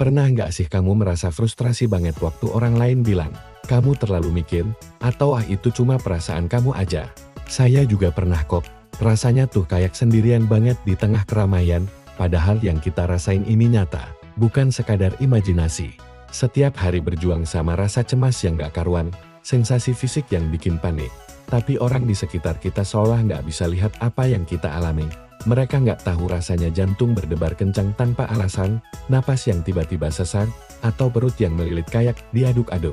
Pernah nggak sih kamu merasa frustrasi banget waktu orang lain bilang, kamu terlalu mikir, atau itu cuma perasaan kamu aja? Saya juga pernah kok, rasanya tuh kayak sendirian banget di tengah keramaian, padahal yang kita rasain ini nyata, bukan sekadar imajinasi. Setiap hari berjuang sama rasa cemas yang gak karuan, sensasi fisik yang bikin panik. Tapi orang di sekitar kita seolah nggak bisa lihat apa yang kita alami. Mereka nggak tahu rasanya jantung berdebar kencang tanpa alasan, napas yang tiba-tiba sesak, atau perut yang melilit kayak diaduk-aduk.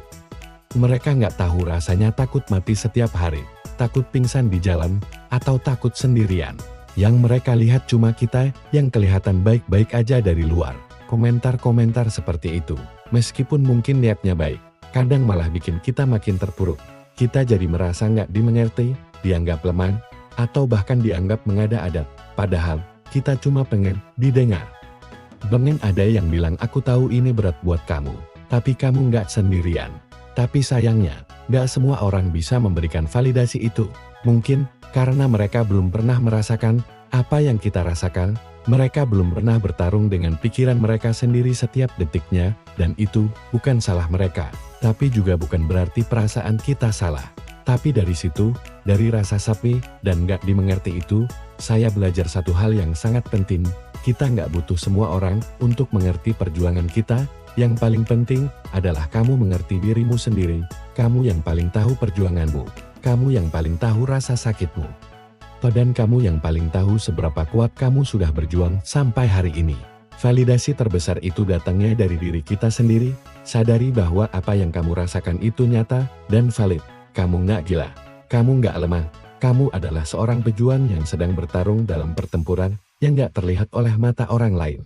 Mereka nggak tahu rasanya takut mati setiap hari, takut pingsan di jalan, atau takut sendirian. Yang mereka lihat cuma kita yang kelihatan baik-baik aja dari luar. Komentar-komentar seperti itu, meskipun mungkin niatnya baik, kadang malah bikin kita makin terpuruk. Kita jadi merasa nggak dimengerti, dianggap lemah, atau bahkan dianggap mengada-ada. Padahal, kita cuma pengen didengar. Pengen ada yang bilang aku tahu ini berat buat kamu, tapi kamu nggak sendirian. Tapi sayangnya, nggak semua orang bisa memberikan validasi itu. Mungkin, karena mereka belum pernah merasakan apa yang kita rasakan, mereka belum pernah bertarung dengan pikiran mereka sendiri setiap detiknya, dan itu bukan salah mereka. Tapi juga bukan berarti perasaan kita salah. Tapi dari situ, dari rasa sepi dan nggak dimengerti itu, saya belajar satu hal yang sangat penting. Kita nggak butuh semua orang untuk mengerti perjuangan kita. Yang paling penting adalah kamu mengerti dirimu sendiri. Kamu yang paling tahu perjuanganmu. Kamu yang paling tahu rasa sakitmu. Dan kamu yang paling tahu seberapa kuat kamu sudah berjuang sampai hari ini. Validasi terbesar itu datangnya dari diri kita sendiri. Sadari bahwa apa yang kamu rasakan itu nyata dan valid. Kamu nggak gila. Kamu nggak lemah. Kamu adalah seorang pejuang yang sedang bertarung dalam pertempuran yang nggak terlihat oleh mata orang lain.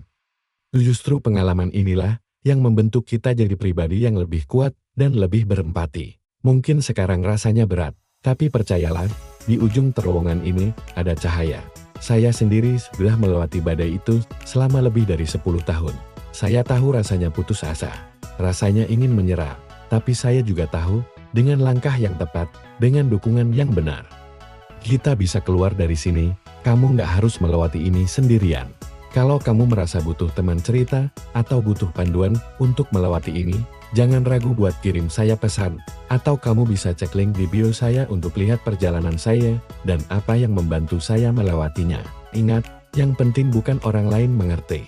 Justru pengalaman inilah yang membentuk kita jadi pribadi yang lebih kuat dan lebih berempati. Mungkin sekarang rasanya berat, tapi percayalah, di ujung terowongan ini ada cahaya. Saya sendiri sudah melewati badai itu selama lebih dari 10 tahun. Saya tahu rasanya putus asa, rasanya ingin menyerah, tapi saya juga tahu, dengan langkah yang tepat, dengan dukungan yang benar, kita bisa keluar dari sini. Kamu nggak harus melewati ini sendirian. Kalau kamu merasa butuh teman cerita, atau butuh panduan untuk melewati ini, jangan ragu buat kirim saya pesan, atau kamu bisa cek link di bio saya untuk lihat perjalanan saya, dan apa yang membantu saya melewatinya. Ingat, yang penting bukan orang lain mengerti,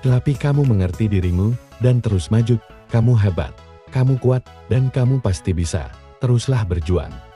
tapi kamu mengerti dirimu, dan terus maju. Kamu hebat, kamu kuat, dan kamu pasti bisa. Teruslah berjuang.